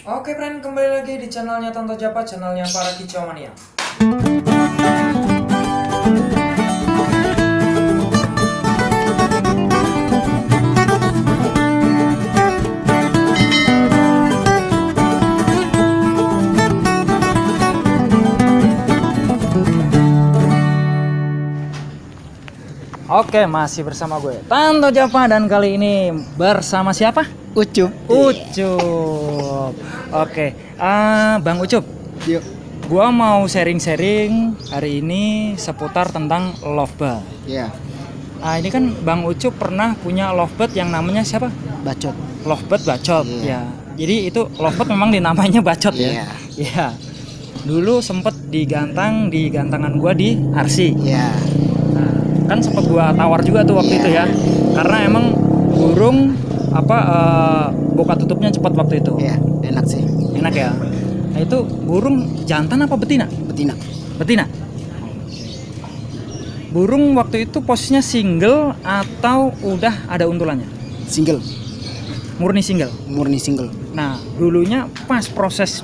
Oke friend, kembali lagi di channelnya Tonto Japa, channelnya para kicau mania. Oke, masih bersama gue Tonto Japa dan kali ini bersama siapa? Ucup. Oke, Bang Ucup. Yuk. Gua mau sharing-sharing hari ini seputar tentang lovebird. Ya. Ini kan Bang Ucup pernah punya lovebird yang namanya siapa? Bacot. Lovebird bacot. Iya. Ya. Jadi itu lovebird memang dinamainya bacot ya. Iya. Dulu sempet digantangan gua di RC. Ya. Nah, kan sempet gua tawar juga tuh waktu itu ya. Karena emang burung buka tutupnya cepat waktu itu. Ya, enak sih. Enak ya. Nah, itu burung jantan apa betina? Betina. Betina. Burung waktu itu posisinya single atau udah ada untulannya? Single. Murni single. Murni single. Nah, dulunya pas proses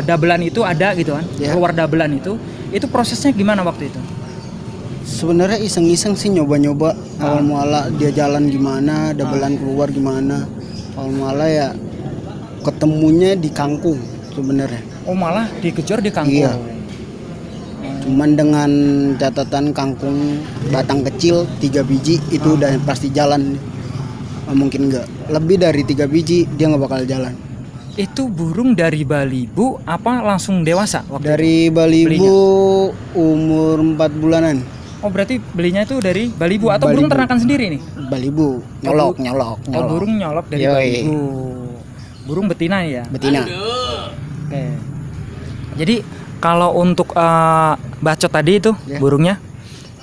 dabelan itu ada gitu kan. Ya. Keluar dabelan itu prosesnya gimana waktu itu? Sebenarnya iseng-iseng sih nyoba-nyoba. Awal muala dia jalan gimana, dabelan keluar gimana. Awal muala ya ketemunya di kangkung sebenarnya. Oh, malah dikejar di kangkung. Iya. Cuman dengan catatan kangkung batang kecil 3 biji itu udah pasti jalan. Mungkin enggak. Lebih dari 3 biji dia nggak bakal jalan. Itu burung dari Balibu apa langsung dewasa waktu Dari itu? Balibu umur 4 bulanan. Oh, berarti belinya itu dari Balibu atau burung Balibu. ternakan sendiri nih? Balibu, nyolok. Oh, burung nyolok dari Yoi. Balibu. Burung betina ya? Betina. Oke. Jadi kalau untuk bacot tadi itu burungnya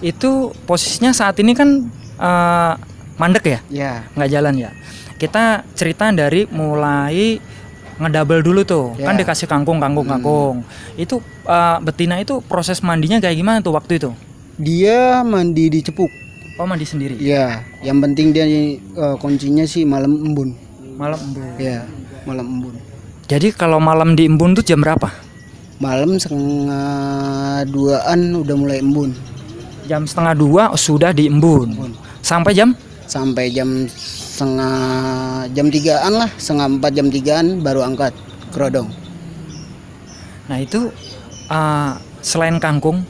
itu posisinya saat ini kan mandek ya? Ya. Nggak jalan ya. Kita cerita dari mulai ngedouble dulu tuh. Kan dikasih kangkung. Itu betina itu proses mandinya kayak gimana tuh waktu itu? Dia mandi di cepuk. Oh, mandi sendiri. Ya, yang penting dia kuncinya sih malam embun. Malam embun. Ya, malam embun. Jadi kalau malam di embun tuh jam berapa? Malam 1:30-an udah mulai embun. Jam 1:30 sudah di embun. Sampai jam? Sampai jam 3:an lah, 3:30 jam 3-an baru angkat kerodong. Nah, itu selain kangkung,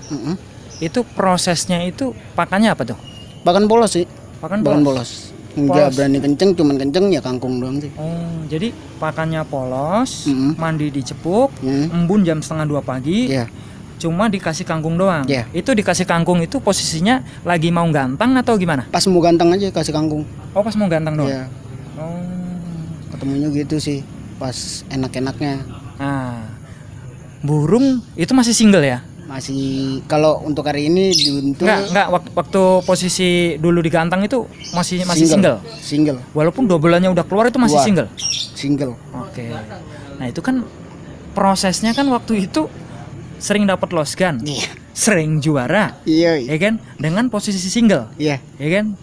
itu prosesnya itu pakannya apa tuh? Pakan polos sih. Pakan polos. Enggak berani kenceng, cuman kenceng ya kangkung doang sih. Oh, jadi pakannya polos, mandi dicepuk, embun jam 1:30 pagi. Iya. Cuma dikasih kangkung doang. Iya. Itu dikasih kangkung itu posisinya lagi mau gantang atau gimana? Pas mau ganteng aja kasih kangkung. Oh, pas mau gantang doang. Iya. Oh. Ketemunya gitu sih. Pas enak-enaknya. Nah, burung itu masih single ya? Masih kalau untuk hari ini diuntung Enggak, waktu posisi dulu digantang itu masih single. Single. Walaupun dua bulannya udah keluar itu masih Keluar. single. Single. Oke. Nah, itu kan prosesnya kan waktu itu sering dapat losgan. Iya. Sering juara. Iya. Ya kan? Dengan posisi single. Iya. Ya kan?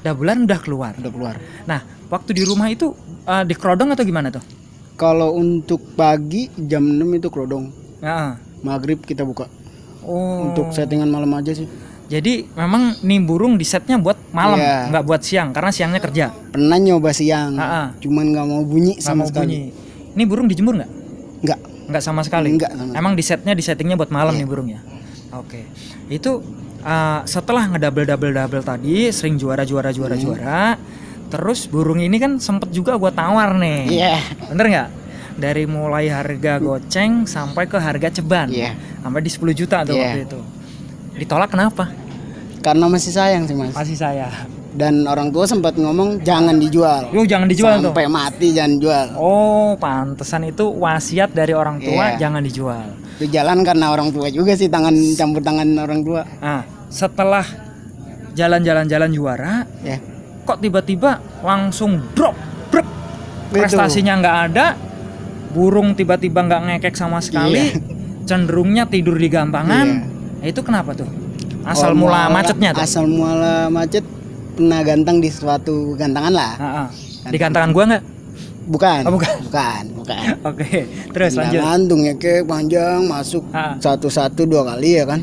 Dabelan udah keluar. Udah keluar. Nah, waktu di rumah itu di kerodong atau gimana tuh? Kalau untuk pagi jam 6 itu kerodong. Nah, Maghrib kita buka. oh. Untuk settingan malam aja sih. Jadi memang nih burung di setnya buat malam, Iya. nggak buat siang karena siangnya kerja. Pernah nyoba siang. Cuman nggak mau bunyi Nggak sama mau sekali. bunyi. Ini burung dijemur nggak? Nggak. Nggak sama sekali. Nggak sama. Emang di settingnya buat malam nih burungnya. Oke. Itu setelah ngedouble tadi, sering juara. Terus burung ini kan sempet juga gua tawar nih. Iya. Bener nggak? Dari mulai harga goceng sampai ke harga ceban. Iya. Sampai di 10 juta tuh waktu itu. Ditolak kenapa? Karena masih sayang sih mas. Masih saya. Dan orang tua sempat ngomong jangan dijual. Yo, jangan dijual tuh. Sampai mati jangan jual. Oh, pantesan itu wasiat dari orang tua, Iya. jangan dijual. Itu jalan karena orang tua juga sih, campur tangan orang tua. Nah, setelah jalan-jalan juara, kok tiba-tiba langsung drop. Prestasinya nggak ada, burung tiba-tiba nggak ngekek sama sekali, cenderungnya tidur di gampangan. Itu kenapa tuh? Asal mula macetnya tuh? Asal mula macet pernah gantang di suatu gantangan lah. Di gantangan gua nggak? Bukan. Oh, bukan. Bukan. Oke, terus lanjut. Tendangan tuh ngekek panjang masuk satu-satu 2 kali ya kan.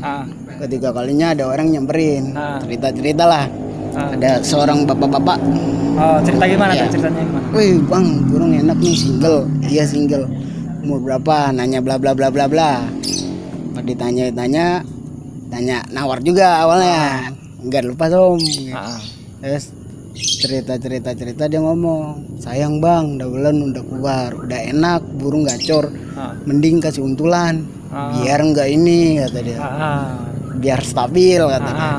Ketiga kalinya ada orang nyamperin. Cerita lah. Ada seorang bapak-bapak. Oh, cerita gimana Ya. tuh? Ceritanya gimana? Wih bang, burung enak nih, single. Iya single. Umur berapa? Nanya bla bla bla bla bla. Pas tanya nawar juga awalnya. Enggak lupa om. Terus cerita dia ngomong, sayang bang, udah bulan udah keluar, udah enak, burung gacor, mending kasih untulan, biar enggak ini kata dia, biar stabil kata dia.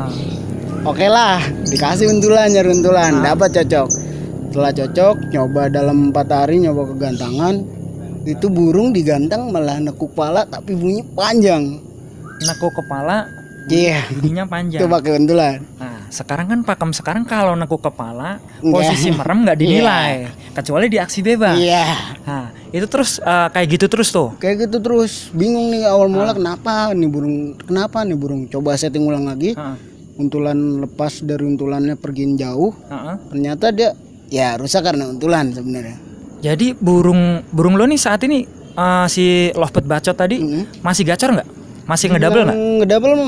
Oke lah, dikasih untulan, nyari untulan, dapat cocok. Setelah cocok, nyoba dalam 4 hari, nyoba kegantangan, itu burung digantang malah nekuk kepala tapi bunyi panjang. Nekuk kepala, Iya. bunyinya panjang. Itu pakai untulan. Nah, sekarang kan pakem sekarang kalau nekuk kepala, posisi merem nggak dinilai, kecuali di aksi bebas. Iya. Nah, itu terus kayak gitu terus tuh. Kayak gitu terus, bingung nih awal mula kenapa nih burung. Coba setting ulang lagi. Untulan lepas dari untulannya pergi jauh. Ternyata dia ya rusak karena untulan sebenarnya. Jadi burung lo nih saat ini si lovebird bacot tadi masih gacor nggak? Masih ngedouble nggak?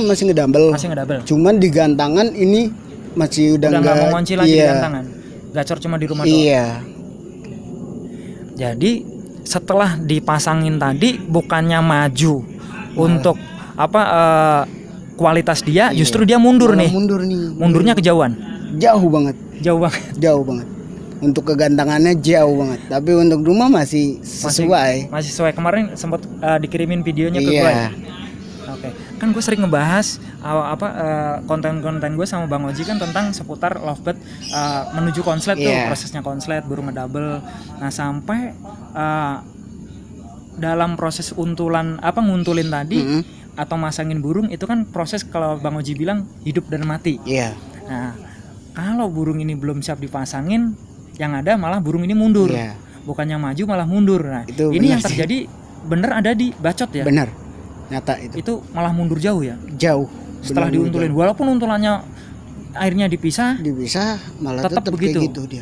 Masih ngedouble. Masih ngedouble. Cuman di gantangan ini masih udah nggak mau ngunci lagi di iya. gantangan. Gacor cuma di rumah doang. Iya. Jadi setelah dipasangin tadi bukannya maju untuk kualitas dia, justru dia mundur nih. Mundurnya kejauhan. Jauh banget. Jauh banget. Untuk kegantangannya jauh banget. Tapi untuk rumah masih sesuai. Masih sesuai. Kemarin sempat dikirimin videonya ke gue. Oke. Kan gue sering ngebahas konten-konten gue sama Bang Oji kan tentang seputar lovebird menuju konslet tuh, prosesnya konslet, burung ngedouble. Nah, sampai dalam proses nguntulin tadi atau masangin burung itu kan proses kalau Bang Oji bilang hidup dan mati. Iya. Nah, kalau burung ini belum siap dipasangin, yang ada malah burung ini mundur. Bukannya maju malah mundur. Nah, itu ini yang terjadi bener ada di bacot ya? Bener. Nyata itu. Itu malah mundur jauh ya? Jauh. Setelah diuntulin. Walaupun untulannya akhirnya dipisah malah tetap begitu. Kayak gitu dia.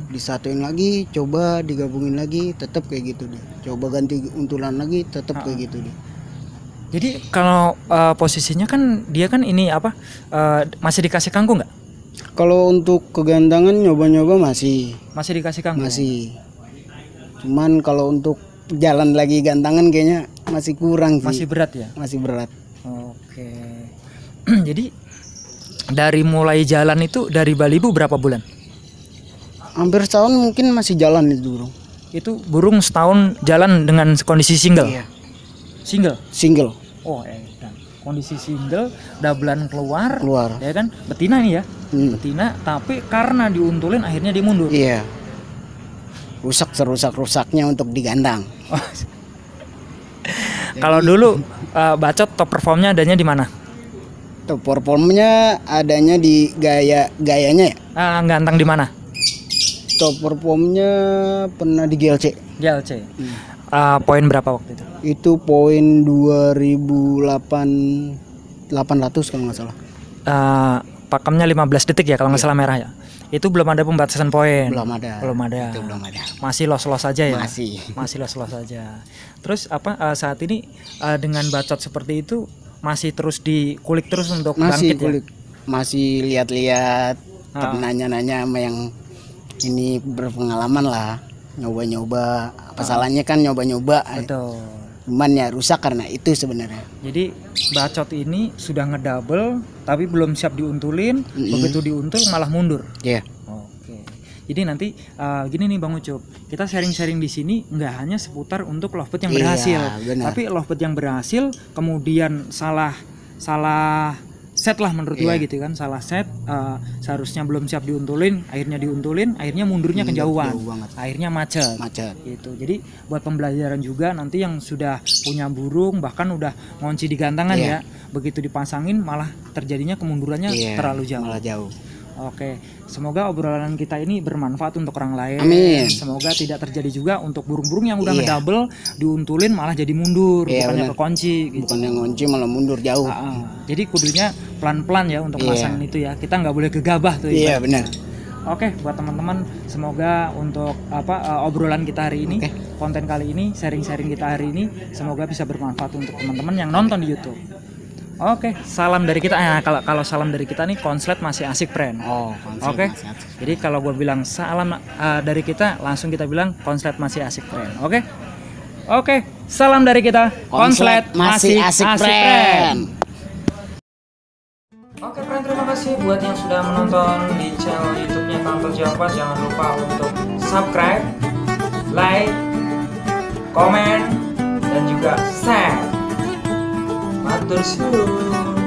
Disatuin lagi, coba digabungin lagi, tetap kayak gitu dia. Coba ganti untulan lagi, tetap kayak gitu dia. Jadi kalau posisinya kan dia kan ini masih dikasih kangkung nggak? Kalau untuk kegantangan nyoba-nyoba masih dikasih kangkung. Masih. Cuman kalau untuk jalan lagi gantangan kayaknya masih kurang sih. Masih berat ya? Masih berat. Oke. Jadi dari mulai jalan itu dari Balibu berapa bulan? Hampir setahun mungkin masih jalan itu burung. Itu burung setahun jalan dengan kondisi single? Iya. Single. Oh, kondisi single, doublean keluar, ya kan? Betina nih ya, betina. Tapi karena diuntulin akhirnya dia mundur. Iya. Rusaknya untuk digantang. Kalau dulu bacot top performnya adanya di mana? Top performnya adanya di gayanya ya. Gantang di mana? Top performnya pernah di GLC. Poin berapa waktu itu? Itu poin 2800 kalau nggak salah. Pakemnya 15 detik ya kalau nggak salah merah ya. Itu belum ada pembatasan poin. Belum ada. Itu belum ada. Masih los-los aja ya. Masih los-los aja. Terus saat ini dengan bacot seperti itu masih terus dikulik terus untuk bangkit ya? Masih lihat-lihat, nanya-nanya sama yang ini berpengalaman lah, nyoba-nyoba. Apa salahnya kan nyoba-nyoba. Betul. Cuman ya rusak karena itu sebenarnya. Jadi bacot ini sudah ngedouble tapi belum siap diuntulin, begitu diuntul malah mundur. Iya. Oke. Jadi nanti gini nih Bang Ucup, kita sharing-sharing di sini nggak hanya seputar untuk lovebird yang berhasil, tapi lovebird yang berhasil kemudian salah set lah menurut gue gitu kan, salah set, seharusnya belum siap diuntulin, akhirnya diuntulin, akhirnya mundurnya kejauhan, akhirnya macet gitu. Jadi buat pembelajaran juga nanti yang sudah punya burung bahkan udah ngunci di gantangan ya, begitu dipasangin malah terjadinya kemundurannya terlalu jauh. Malah jauh. Oke, semoga obrolan kita ini bermanfaat untuk orang lain. Amin. Semoga tidak terjadi juga untuk burung-burung yang udah ngedouble diuntulin malah jadi mundur, bukannya kekunci gitu. Bukannya ngunci malah mundur jauh. Jadi kudunya pelan-pelan ya untuk pasangin itu ya. Kita nggak boleh gegabah tuh. Iya benar. Oke, buat teman-teman, semoga untuk obrolan kita hari ini, konten kali ini, sharing-sharing kita hari ini, semoga bisa bermanfaat untuk teman-teman yang nonton di YouTube. Oke, salam dari kita. Kalau salam dari kita nih, konslet masih asik, friend. Oke. Jadi kalau gue bilang salam dari kita, langsung kita bilang konslet masih asik, friend. Oke. Salam dari kita, konslet masih asik, friend. Oke, friend, terima kasih buat yang sudah menonton di channel YouTube-nya Tanto Jawa. Jangan lupa untuk subscribe, like, komen, dan juga share. Matur suwun.